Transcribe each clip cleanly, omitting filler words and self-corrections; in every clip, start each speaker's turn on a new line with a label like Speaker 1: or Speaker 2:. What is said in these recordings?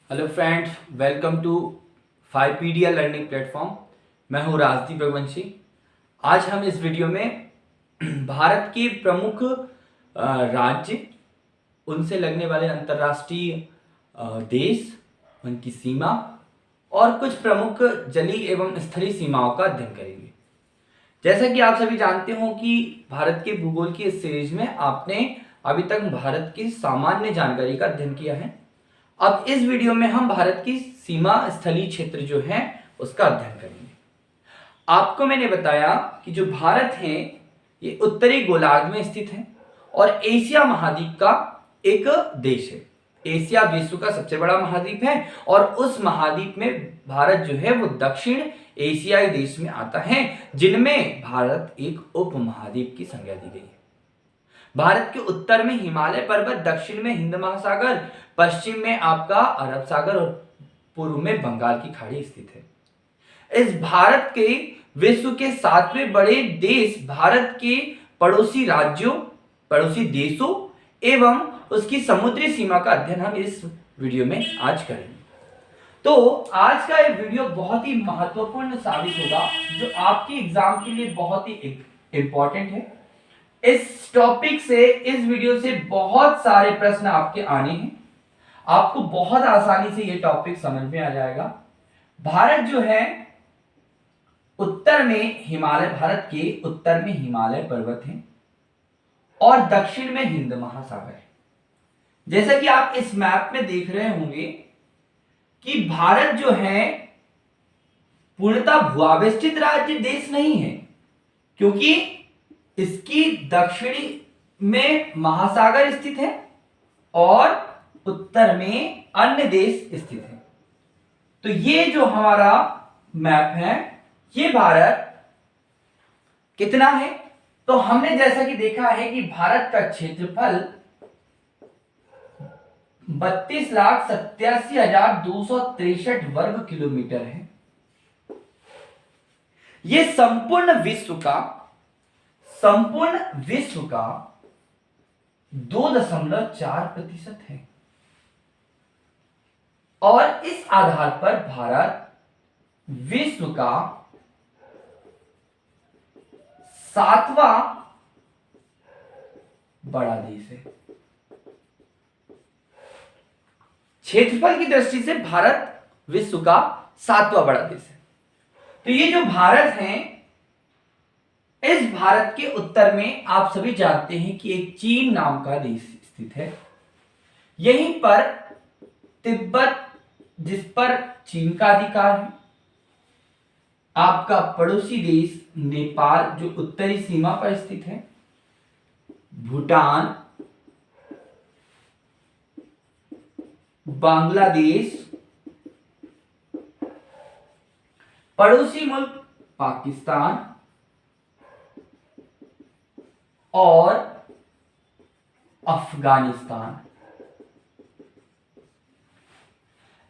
Speaker 1: Hello friends, welcome to 5PDL learning platform. मैं हूं राजदीप रघुवंशी। आज हम इस वीडियो में भारत के प्रमुख राज्य, उनसे लगने वाले अंतर्राष्ट्रीय देश, उनकी सीमा और कुछ प्रमुख जलीय एवं स्थलीय सीमाओं का अध्ययन करेंगे। जैसा कि आप सभी जानते हो कि भारत के भूगोल की इस सीरीज में आपने अभी तक भारत की सामान्य जानकारी का अध्ययन किया है। अब इस वीडियो में हम भारत की सीमा स्थलीय क्षेत्र जो है उसका अध्ययन करेंगे। आपको मैंने बताया कि जो भारत है ये उत्तरी गोलार्ध में स्थित है और एशिया महाद्वीप का एक देश है। एशिया विश्व का सबसे बड़ा महाद्वीप है और उस महाद्वीप में भारत जो है वो दक्षिण एशियाई देश में आता है, जिनमें भारत एक उप महाद्वीप की संज्ञा दी गई है। भारत के उत्तर में हिमालय पर्वत, दक्षिण में हिंद महासागर, पश्चिम में आपका अरब सागर और पूर्व में बंगाल की खाड़ी स्थित है। इस भारत के विश्व के 7वें बड़े देश भारत के पड़ोसी राज्यों, पड़ोसी देशों एवं उसकी समुद्री सीमा का अध्ययन हम इस वीडियो में आज करेंगे। तो आज का ये वीडियो बहुत ही महत्वपूर्ण साबित होगा, जो आपके एग्जाम के लिए बहुत ही इंपॉर्टेंट है। इस टॉपिक से, इस वीडियो से बहुत सारे प्रश्न आपके आने हैं। आपको बहुत आसानी से ये टॉपिक समझ में आ जाएगा। भारत जो है उत्तर में हिमालय, भारत के उत्तर में हिमालय पर्वत है और दक्षिण में हिंद महासागर है। जैसा कि आप इस मैप में देख रहे होंगे कि भारत जो है पूर्णतः भूआवेष्टित राज्य देश नहीं है, क्योंकि इसकी दक्षिणी में महासागर स्थित है और उत्तर में अन्य देश स्थित है। तो ये जो हमारा मैप है, ये भारत कितना है, तो हमने जैसा कि देखा है कि भारत का क्षेत्रफल 32,87,263 वर्ग किलोमीटर है। ये संपूर्ण विश्व का 2.4% है और इस आधार पर भारत विश्व का 7वां बड़ा देश है। क्षेत्रफल की दृष्टि से भारत विश्व का 7वां बड़ा देश है। तो ये जो भारत है, इस भारत के उत्तर में आप सभी जानते हैं कि एक चीन नाम का देश स्थित है। यहीं पर तिब्बत, जिस पर चीन का अधिकार है। आपका पड़ोसी देश नेपाल जो उत्तरी सीमा पर स्थित है। भूटान, बांग्लादेश, पड़ोसी मुल्क पाकिस्तान और अफगानिस्तान।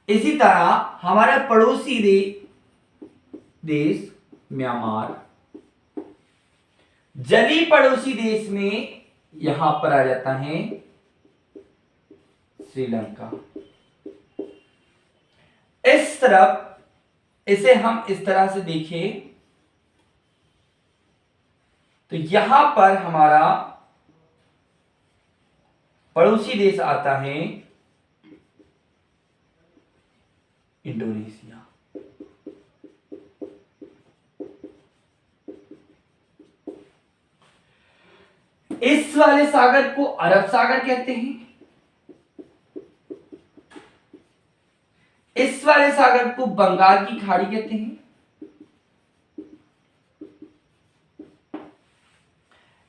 Speaker 1: इसी तरह हमारा पड़ोसी देश म्यांमार। जलीय पड़ोसी देश में यहां पर आ जाता है श्रीलंका। इस तरफ इसे हम इस तरह से देखें तो यहां पर हमारा पड़ोसी देश आता है इंडोनेशिया। इस वाले सागर को अरब सागर कहते हैं। इस वाले सागर को बंगाल की खाड़ी कहते हैं।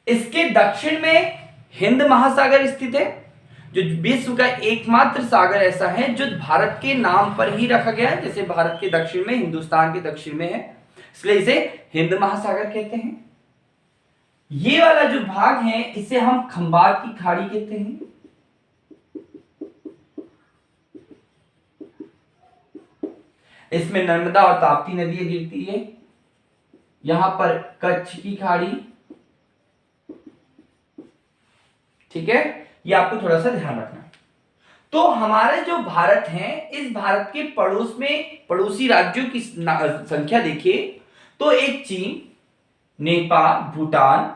Speaker 1: इसके दक्षिण में हिंद महासागर स्थित है, जो विश्व का एकमात्र सागर ऐसा है जो भारत के नाम पर ही रखा गया है। जैसे भारत के दक्षिण में, हिंदुस्तान के दक्षिण में है, इसलिए इसे हिंद महासागर कहते हैं। ये वाला जो भाग है इसे हम खंबात की खाड़ी कहते हैं। इसमें नर्मदा और ताप्ती नदियां गिरती है। यहां पर कच्छ की खाड़ी, ठीक है, ये आपको थोड़ा सा ध्यान रखना है। तो हमारे जो भारत है, इस भारत के पड़ोस में पड़ोसी राज्यों की संख्या देखिए तो एक चीन, नेपाल, भूटान,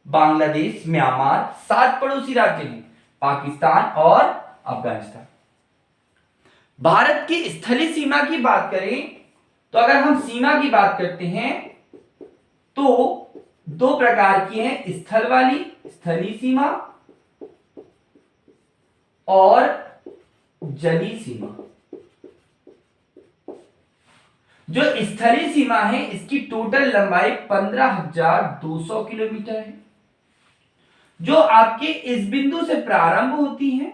Speaker 1: बांग्लादेश, म्यांमार, 7 पड़ोसी राज्य हैं, पाकिस्तान और अफगानिस्तान। भारत की स्थलीय सीमा की बात करें तो अगर हम सीमा की बात करते हैं तो 2 प्रकार की है, स्थल वाली स्थलीय सीमा और जलीय सीमा। जो स्थलीय सीमा है इसकी टोटल लंबाई 15,200 किलोमीटर है, जो आपके इस बिंदु से प्रारंभ होती है,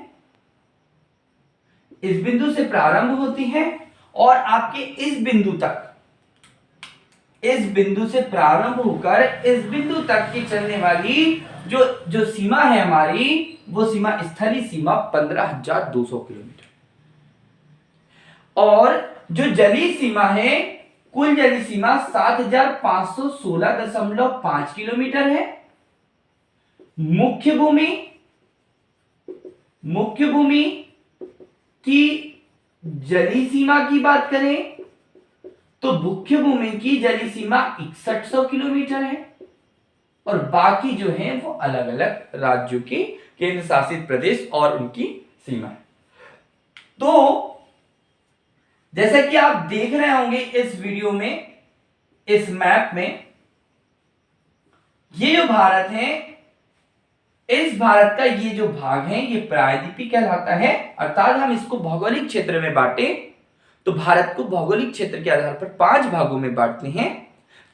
Speaker 1: इस बिंदु से प्रारंभ होती है और आपके इस बिंदु तक, इस बिंदु से प्रारंभ होकर इस बिंदु तक की चलने वाली जो सीमा है हमारी, वो सीमा स्थलीय सीमा 15,200 किलोमीटर। और जो जलीय सीमा है, कुल जलीय सीमा 7,516.5 किलोमीटर है। मुख्य भूमि की जलीय सीमा की बात करें तो मुख्य भूमि की जलीय सीमा 6100 किलोमीटर है और बाकी जो है वो अलग अलग राज्यों के केंद्र शासित प्रदेश और उनकी सीमा है। तो जैसा कि आप देख रहे होंगे इस वीडियो में, इस मैप में, ये जो भारत है, इस भारत का ये जो भाग है ये प्रायद्वीपीय कहलाता है। अर्थात हम इसको भौगोलिक क्षेत्र में बांटे तो भारत को भौगोलिक क्षेत्र के आधार पर 5 भागों में बांटते हैं।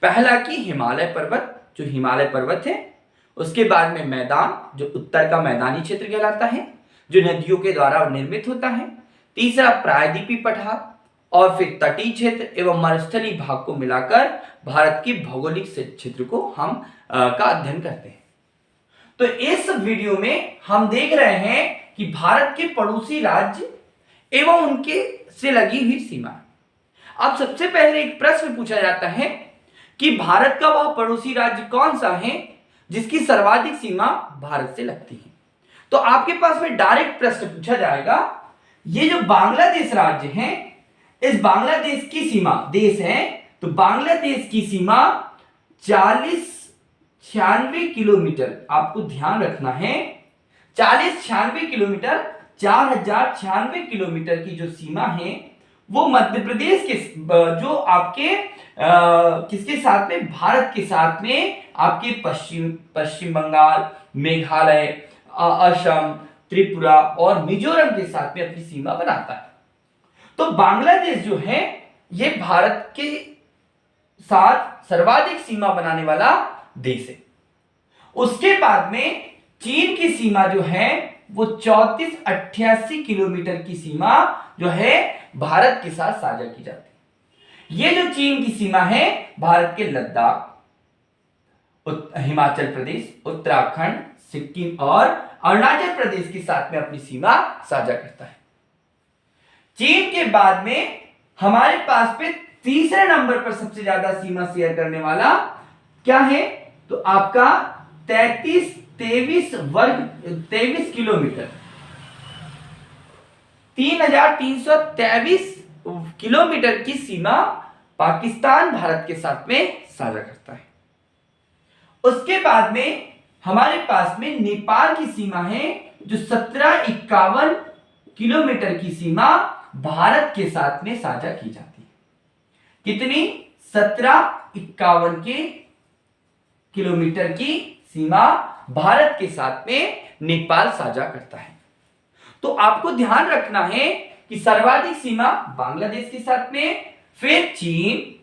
Speaker 1: पहला कि हिमालय पर्वत, जो हिमालय पर्वत है, उसके बाद में मैदान, जो उत्तर का मैदानी क्षेत्र कहलाता है, जो नदियों के द्वारा निर्मित होता है। तीसरा प्रायद्वीपीय पठार और फिर तटीय क्षेत्र एवं मरुस्थलीय भाग को मिलाकर भारत की भौगोलिक क्षेत्र को हम का अध्ययन करते हैं। तो इस वीडियो में हम देख रहे हैं कि भारत के पड़ोसी राज्य एवं उनके से लगी हुई सीमा। अब सबसे पहले एक प्रश्न पूछा जाता है कि भारत का वह पड़ोसी राज्य कौन सा है जिसकी सर्वाधिक सीमा भारत से लगती है। तो आपके पास में डायरेक्ट प्रश्न पूछा जाएगा, ये जो बांग्लादेश राज्य है, इस बांग्लादेश की सीमा, देश है, तो बांग्लादेश की सीमा 4096 किलोमीटर, आपको ध्यान रखना है, 4096 किलोमीटर, 4096 किलोमीटर की जो सीमा है वो मध्य प्रदेश के जो आपके किसके साथ में, भारत के साथ में आपके पश्चिम बंगाल, मेघालय, असम, त्रिपुरा और मिजोरम के साथ में अपनी सीमा बनाता है। तो बांग्लादेश जो है ये भारत के साथ सर्वाधिक सीमा बनाने वाला देश है। उसके बाद में चीन की सीमा जो है वो 3488 किलोमीटर की सीमा जो है भारत के साथ साझा की जाती है। ये जो चीन की सीमा है भारत के लद्दाख, हिमाचल प्रदेश, उत्तराखंड, सिक्किम और अरुणाचल प्रदेश के साथ में अपनी सीमा साझा करता है। चीन के बाद में हमारे पास में तीसरे नंबर पर सबसे ज्यादा सीमा शेयर करने वाला क्या है, तो आपका 23 किलोमीटर, 3323 किलोमीटर की सीमा पाकिस्तान भारत के साथ में साझा करता है। उसके बाद में हमारे पास में नेपाल की सीमा है जो 1751 किलोमीटर की सीमा भारत के साथ में साझा की जाती है। कितनी? 1751 के किलोमीटर की सीमा भारत के साथ में नेपाल साझा करता है। तो आपको ध्यान रखना है कि सर्वाधिक सीमा बांग्लादेश के साथ में, फिर चीन,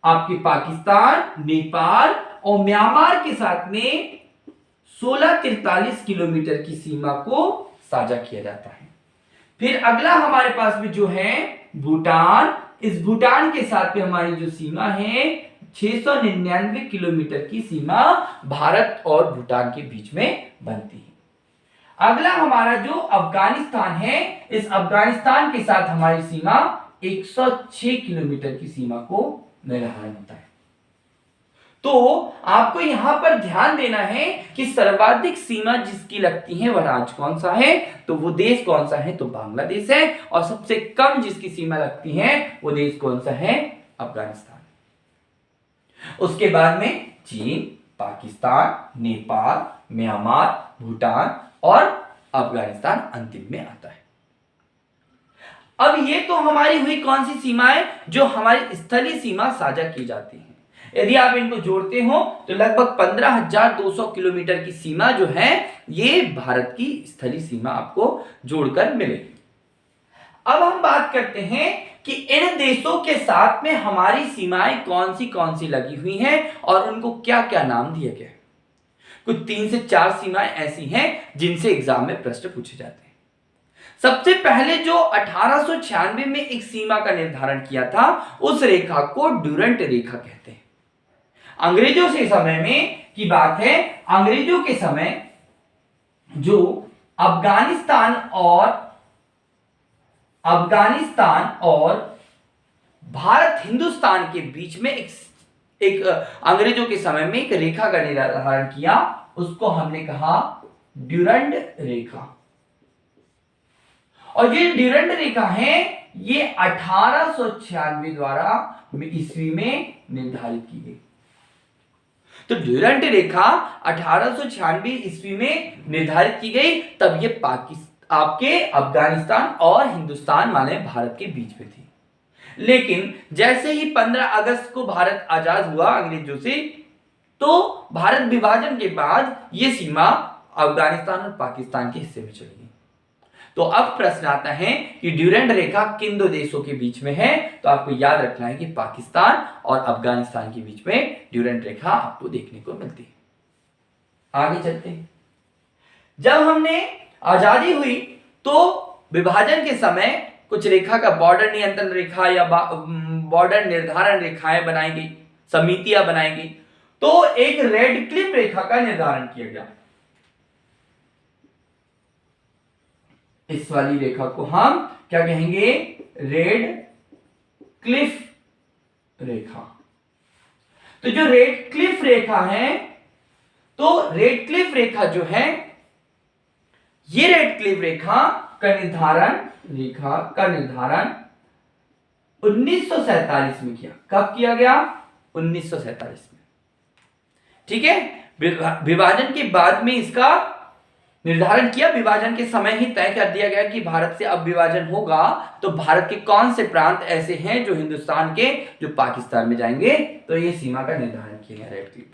Speaker 1: आपके पाकिस्तान, नेपाल और म्यांमार के साथ में 1643 किलोमीटर की सीमा को साझा किया जाता है। फिर अगला हमारे पास में जो है भूटान, इस भूटान के साथ में हमारी जो सीमा है 699 किलोमीटर की सीमा भारत और भूटान के बीच में बनती है। अगला हमारा जो अफगानिस्तान है, इस अफगानिस्तान के साथ हमारी सीमा 106 किलोमीटर की सीमा को निर्धारण होता है। तो आपको यहां पर ध्यान देना है कि सर्वाधिक सीमा जिसकी लगती है वह राज्य कौन सा है, तो वो देश कौन सा है, तो बांग्लादेश है। और सबसे कम जिसकी सीमा लगती है वो देश कौन सा है, अफगानिस्तान। उसके बाद में चीन, पाकिस्तान, नेपाल, म्यांमार, भूटान और अफगानिस्तान अंतिम में आता है। अब ये तो हमारी हुई कौन सी सीमाएं, जो हमारी स्थलीय सीमा साझा की जाती है। यदि आप इनको जोड़ते हो तो लगभग 15,200 किलोमीटर की सीमा जो है ये भारत की स्थलीय सीमा आपको जोड़कर मिलेगी। अब हम बात करते हैं कि इन देशों के साथ में हमारी सीमाएं कौन सी लगी हुई हैं और उनको क्या क्या नाम दिए गए। कुछ 3 से 4 सीमाएं ऐसी हैं जिनसे एग्जाम में प्रश्न पूछे जाते हैं। सबसे पहले जो 1896 में एक सीमा का निर्धारण किया था, उस रेखा को ड्यूरंट रेखा कहते हैं। अंग्रेजों से समय में की बात है, अंग्रेजों के समय जो अफगानिस्तान और भारत हिंदुस्तान के बीच में एक अंग्रेजों के समय में एक रेखा का निर्धारण किया, उसको हमने कहा ड्यूरंट रेखा। और ये ड्यूरंट रेखा है ये 1896 द्वारा ईस्वी में निर्धारित की गई। तो ड्यूरंट रेखा 1896 ईस्वी में निर्धारित की गई, तब ये आपके अफगानिस्तान और हिंदुस्तान माने भारत के बीच में थी। लेकिन जैसे ही 15 अगस्त को भारत आजाद हुआ अंग्रेजों से, तो भारत विभाजन के बाद यह सीमा अफगानिस्तान और पाकिस्तान के हिस्से में चली गई। तो अब प्रश्न आता है कि ड्यूरंट रेखा किन दो देशों के बीच में है, तो आपको याद रखना है कि पाकिस्तान और अफगानिस्तान के बीच में ड्यूरंट रेखा आपको देखने को मिलती है। आगे चलते हैं। जब हमने आजादी हुई तो विभाजन के समय कुछ रेखा का बॉर्डर नियंत्रण रेखा या बॉर्डर निर्धारण रेखाएं बनाई गई, समितियां बनाई गई। तो एक रेड क्लिफ रेखा का निर्धारण किया गया। इस वाली रेखा को हम क्या कहेंगे, रेड क्लिफ रेखा। तो जो रेड क्लिफ रेखा है, तो रेड क्लिफ रेखा जो है, ये रेड क्लिफ रेखा का निर्धारण 1947 में किया। कब किया गया, 1947 में। ठीक है, विभाजन के बाद में इसका निर्धारण किया। विभाजन के समय ही तय कर दिया गया कि भारत से अब विभाजन होगा तो भारत के कौन से प्रांत ऐसे हैं जो हिंदुस्तान के, जो पाकिस्तान में जाएंगे। तो ये सीमा का निर्धारण किया गया रेड क्लिफ।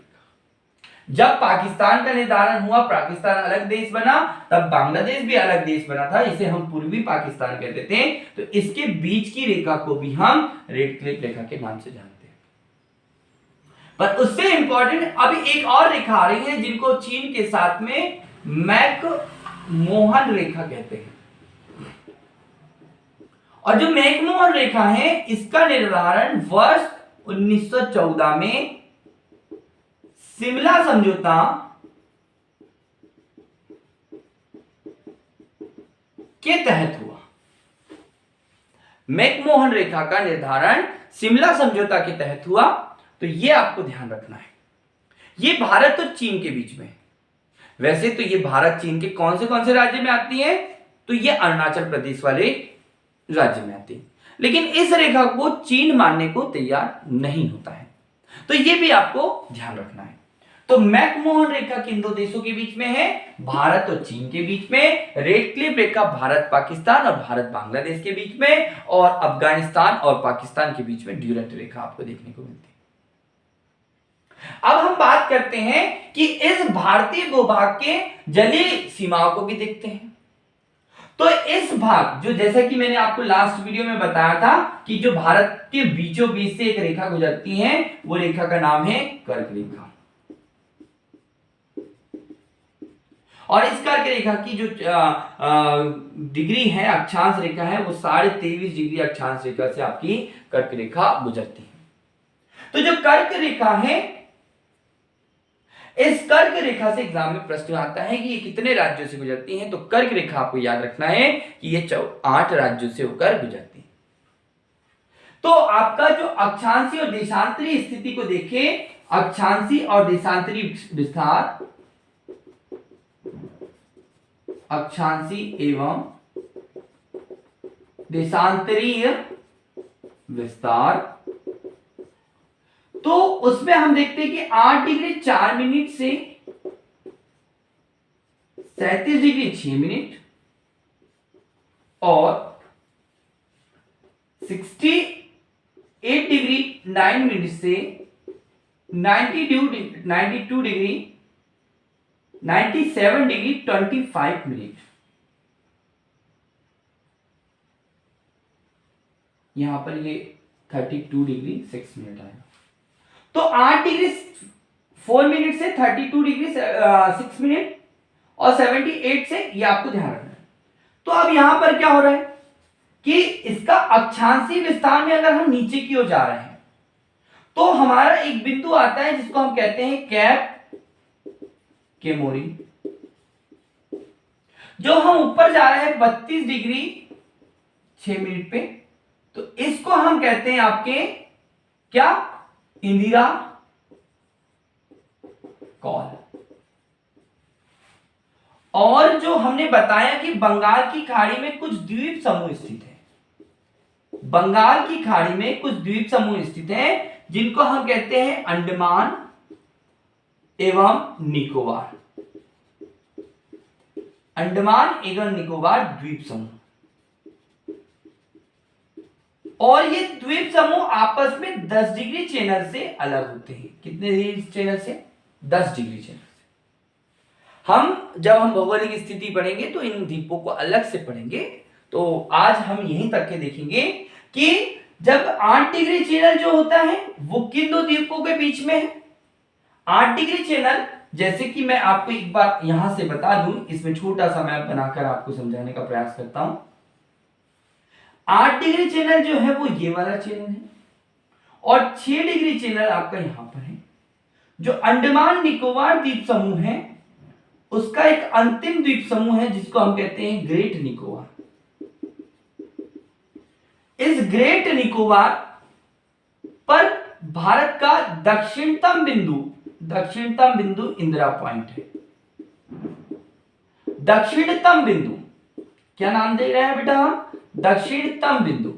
Speaker 1: जब पाकिस्तान का निर्धारण हुआ, पाकिस्तान अलग देश बना, तब बांग्लादेश भी अलग देश बना था। इसे हम पूर्वी पाकिस्तान कहते थे। तो इसके बीच की रेखा को भी हम रेड क्लिफ रेखा के नाम से जानते हैं। पर उससे इंपॉर्टेंट अभी एक और रेखा आ रही है जिनको चीन के साथ में मैकमोहन रेखा कहते हैं। और जो मैकमोहन रेखा है, इसका निर्धारण वर्ष 1914 में शिमला समझौता के तहत हुआ। मैकमोहन रेखा का निर्धारण शिमला समझौता के तहत हुआ। तो यह आपको ध्यान रखना है, यह भारत और चीन के बीच में। वैसे तो ये भारत चीन के कौन से राज्य में आती है, तो ये अरुणाचल प्रदेश वाले राज्य में आती है। लेकिन इस रेखा को चीन मानने को तैयार नहीं होता है। तो ये भी आपको ध्यान रखना है। तो मैकमोहन रेखा किन दो देशों के बीच में है, भारत और चीन के बीच में। रेड क्लिफ रेखा भारत पाकिस्तान और भारत बांग्लादेश के बीच में। और अफगानिस्तान और पाकिस्तान के बीच में ड्यूरंट रेखा आपको देखने को मिलती है। अब हम बात करते हैं कि इस भारतीय भूभाग के जलीय सीमाओं को भी देखते हैं। तो इस भाग जो, जैसा कि मैंने आपको लास्ट वीडियो में बताया था कि जो भारत के बीचों बीच से एक रेखा गुजरती है, वो रेखा का नाम है कर्क रेखा। और इस कर्क रेखा की जो डिग्री है, अक्षांश रेखा है, वो 23.5 डिग्री अक्षांश रेखा से आपकी कर्क रेखा गुजरती है। तो जो कर्क रेखा है, इस कर्क रेखा से एग्जाम में प्रश्न आता है कि ये कितने राज्यों से गुजरती है। तो कर्क रेखा आपको याद रखना है कि ये 8 राज्यों से होकर गुजरती है। तो आपका जो अक्षांशीय और देशांतरीय स्थिति को देखें अक्षांशी और देशांतरी विस्तार, अक्षांशी एवं देशांतरीय विस्तार। तो उसमें हम देखते हैं कि 8 डिग्री 4 मिनट से 37 डिग्री 6 मिनट और 68 डिग्री 9 मिनट से 92 डिग्री 97 डिग्री 25 मिनट, यहां पर ये 32 डिग्री 6 मिनट आएगा। तो 8 डिग्री 4 मिनट से 32 डिग्री 6 मिनट और 78 से, ये आपको ध्यान रखना है। तो अब यहां पर क्या हो रहा है कि इसका अक्षांशीय विस्तार में अगर हम नीचे की ओर जा रहे हैं तो हमारा एक बिंदु आता है जिसको हम कहते हैं कैप केमोरी। जो हम ऊपर जा रहे हैं 32 डिग्री 6 मिनट पे, तो इसको हम कहते हैं आपके क्या, इंदिरा कॉल। और जो हमने बताया कि बंगाल की खाड़ी में कुछ द्वीप समूह स्थित है, बंगाल की खाड़ी में कुछ द्वीप समूह स्थित है जिनको हम कहते हैं अंडमान एवं निकोबार, अंडमान एवं निकोबार द्वीप समूह। और ये द्वीप समूह आपस में 10 डिग्री चैनल से अलग होते हैं। कितने डिग्री चैनल से? 10 डिग्री चैनल से। जब हम भौगोलिक स्थिति पढ़ेंगे तो इन द्वीपों को अलग से पढ़ेंगे। तो आज हम यहीं तक के देखेंगे कि जब 8 डिग्री चैनल जो होता है वो किन दो द्वीपों के बीच में है। 8 डिग्री चैनल, जैसे कि मैं आपको एक बार यहां से बता दूं, इसमें छोटा सा मैप बनाकर आपको समझाने का प्रयास करता हूं। 8 डिग्री चैनल जो है वो ये वाला चैनल है और 6 डिग्री चैनल आपका यहां पर है। जो अंडमान निकोबार द्वीप समूह है उसका एक अंतिम द्वीप समूह है जिसको हम कहते हैं ग्रेट निकोबार। इस ग्रेट निकोबार पर भारत का दक्षिणतम बिंदु इंदिरा पॉइंट है। दक्षिणतम बिंदु, क्या नाम दे रहे हैं बेटा हम? दक्षिणतम बिंदु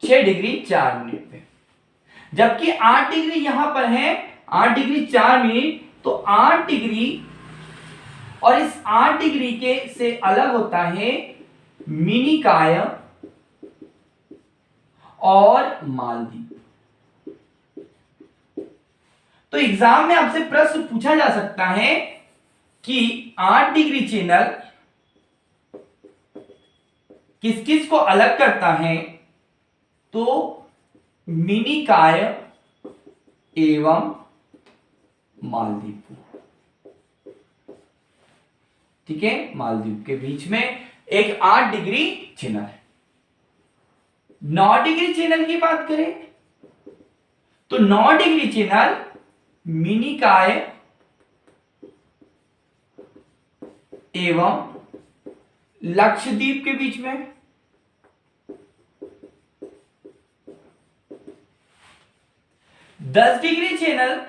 Speaker 1: 6 डिग्री 4 मिनट पे, जबकि 8 डिग्री यहां पर है 8 डिग्री 4 मिनट। तो 8 डिग्री और इस 8 डिग्री के से अलग होता है मिनिकाय और मालदीव। तो एग्जाम में आपसे प्रश्न पूछा जा सकता है कि 8 डिग्री चैनल किस किस को अलग करता है? तो मिनिकाय एवं मालदीव, ठीक है, मालदीव के बीच में एक 8 डिग्री चैनल है। 9 डिग्री चैनल की बात करें तो 9 डिग्री चैनल मिनिकाय एवं लक्षद्वीप के बीच में। 10 डिग्री चैनल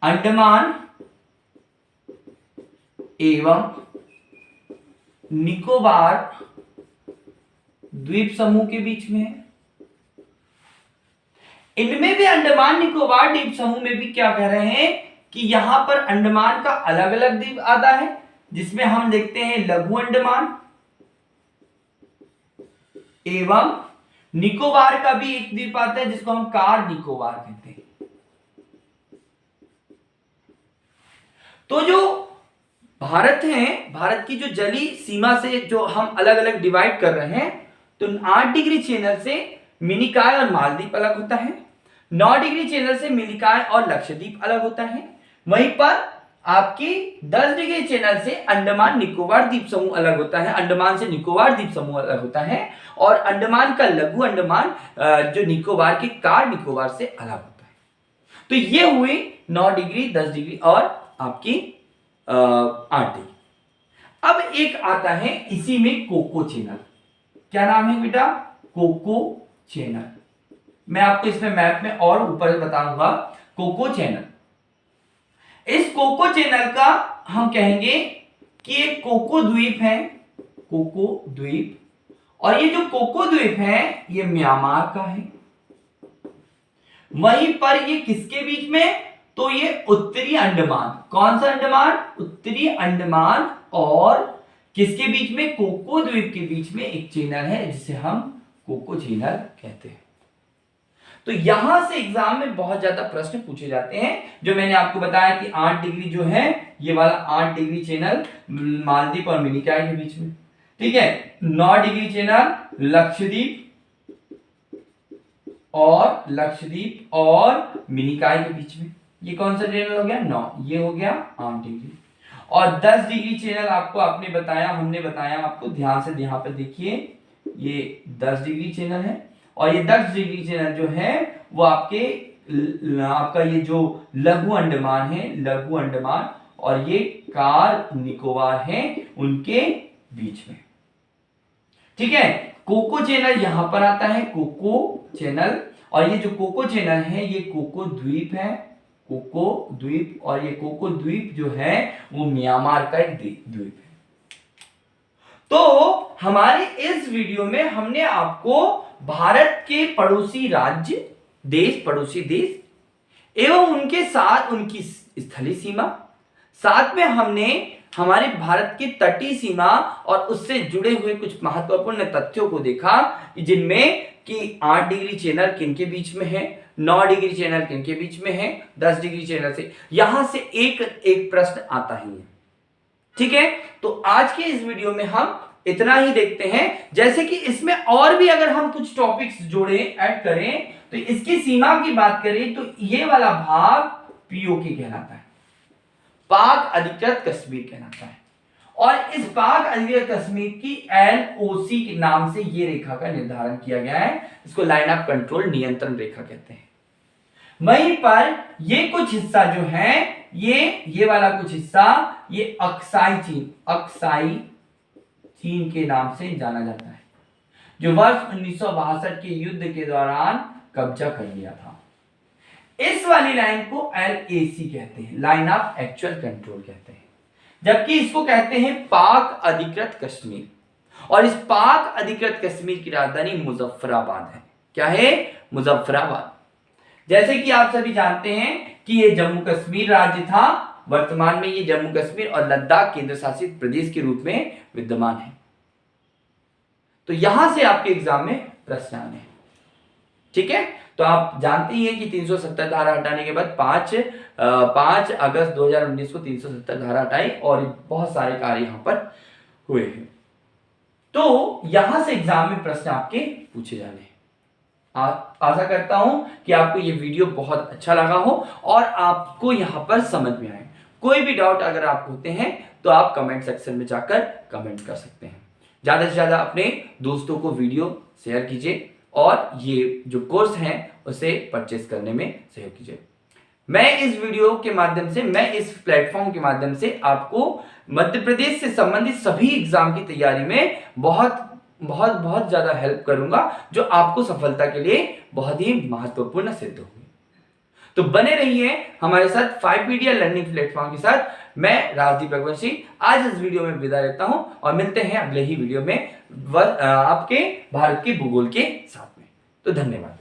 Speaker 1: अंडमान एवं निकोबार द्वीप समूह के बीच में है। इनमें भी अंडमान निकोबार द्वीप समूह में भी क्या कह रहे हैं कि यहां पर अंडमान का अलग अलग द्वीप आता है जिसमें हम देखते हैं लघु अंडमान, एवं निकोबार का भी एक द्वीप आता है जिसको हम कार निकोबार कहते हैं। तो जो भारत है, भारत की जो जलीय सीमा से जो हम अलग अलग डिवाइड कर रहे हैं, तो 8 डिग्री चैनल से मिनिकाय और मालदीव अलग होता है, 9 डिग्री चैनल से मिनिकाय और लक्षद्वीप अलग होता है। वहीं पर आपकी 10 डिग्री चैनल से अंडमान निकोबार द्वीप समूह अलग होता है, अंडमान से निकोबार द्वीप समूह अलग होता है, और अंडमान का लघु अंडमान जो निकोबार के कार निकोबार से अलग होता है। तो ये हुई 9 डिग्री, 10 डिग्री और आपकी 8 डिग्री। अब एक आता है इसी में कोको चैनल। क्या नाम है बेटा? Coco Channel. मैं आपको इसमें मैप में और ऊपर बताऊंगा कोको चैनल। इस कोको चैनल का हम कहेंगे कि एक कोको द्वीप है, कोको द्वीप, और ये जो कोको द्वीप है ये म्यांमार का है। वहीं पर ये किसके बीच में, तो ये उत्तरी अंडमान, कौन सा अंडमान, उत्तरी अंडमान और किसके बीच में, कोको द्वीप के बीच में एक चैनल है जिसे हम कोको चैनल कहते हैं। तो यहां से एग्जाम में बहुत ज्यादा प्रश्न पूछे जाते हैं, जो मैंने आपको बताया कि 8 डिग्री जो है ये वाला 8 डिग्री चैनल मालदीव और मिनिकॉय के बीच में, ठीक है। 9 डिग्री चैनल लक्षद्वीप और मिनिकॉय के बीच में, ये कौन सा चैनल हो गया, 9, ये हो गया 8 डिग्री। और 10 डिग्री चैनल आपको हमने बताया आपको, ध्यान से यहाँ पे देखिए, ये 10 डिग्री चैनल है और ये 10 डिग्री चैनल जो है वो आपका ये जो लघु अंडमान है, लघु अंडमान और ये कार निकोबार है उनके बीच में, ठीक है। कोको चैनल यहां पर आता है, कोको चैनल, और ये जो कोको चैनल है ये कोको द्वीप है, कोको द्वीप, और ये कोको द्वीप जो है वो म्यांमार का एक द्वीप है। तो हमारे इस वीडियो में हमने आपको भारत के पड़ोसी राज्य, पड़ोसी देश एवं उनके साथ उनकी स्थलीय सीमा, साथ में हमने हमारे भारत की तटीय सीमा और उससे जुड़े हुए कुछ महत्वपूर्ण तथ्यों को देखा, जिनमें कि 8 डिग्री चैनल किनके बीच में है, 9 डिग्री चैनल किनके बीच में है, 10 डिग्री चैनल से, यहां से एक प्रश्न आता ही है, ठीक है। तो आज के इस वीडियो में हम इतना ही देखते हैं। जैसे कि इसमें और भी अगर हम कुछ टॉपिक्स जोड़े, ऐड करें, तो इसकी सीमा की बात करें तो ये वाला भाग पीओके कहलाता है, पाक अधिकृत कश्मीर कहलाता है, और इस पाक अधिकृत कश्मीर की LOC के नाम से ये रेखा का निर्धारण किया गया है, इसको लाइन ऑफ कंट्रोल, नियंत्रण रेखा कहते हैं। वहीं पर ये कुछ हिस्सा जो है, ये वाला कुछ हिस्सा, ये अक्साई चीन के नाम से जाना जाता है, जो वर्ष 1962 के युद्ध के दौरान कब्जा कर लिया था। इस वाली लाइन को LAC कहते हैं, लाइन ऑफ एक्चुअल कंट्रोल कहते हैं, जबकि इसको कहते हैं पाक अधिकृत कश्मीर। और इस पाक अधिकृत कश्मीर की राजधानी मुजफ्फराबाद है। क्या है, मुजफ्फराबाद। जैसे कि आप सभी जानते हैं कि ये जम्मू कश्मीर राज्य था, वर्तमान में ये जम्मू कश्मीर और लद्दाख केंद्र शासित प्रदेश के रूप में विद्यमान है। तो यहां से आपके एग्जाम में प्रश्न आने हैं, ठीक है। तो आप जानते ही हैं कि 370 धारा हटाने के बाद 5 अगस्त 2019 को 370 धारा हटाई और बहुत सारे कार्य यहां पर हुए हैं। तो यहां से एग्जाम में प्रश्न आपके पूछे जाने हैं। आशा करता हूं कि आपको ये वीडियो बहुत अच्छा लगा हो और आपको यहां पर समझ में आए। कोई भी डाउट अगर आप होते हैं तो आप कमेंट सेक्शन में जाकर कमेंट कर सकते हैं। ज्यादा से ज्यादा अपने दोस्तों को वीडियो शेयर कीजिए और ये जो कोर्स है उसे परचेस करने में सहयोग कीजिए। मैं इस वीडियो के माध्यम से, मैं इस प्लेटफॉर्म के माध्यम से आपको मध्य प्रदेश से संबंधित सभी एग्जाम की तैयारी में बहुत ज्यादा हेल्प करूंगा, जो आपको सफलता के लिए बहुत ही महत्वपूर्ण सिद्ध होगी। तो बने रहिए हमारे साथ 5PDL लर्निंग प्लेटफॉर्म के साथ। मैं राजदीप रघुवंशी आज इस वीडियो में विदा लेता हूं और मिलते हैं अगले ही वीडियो में आपके भारत के भूगोल के साथ में। तो धन्यवाद।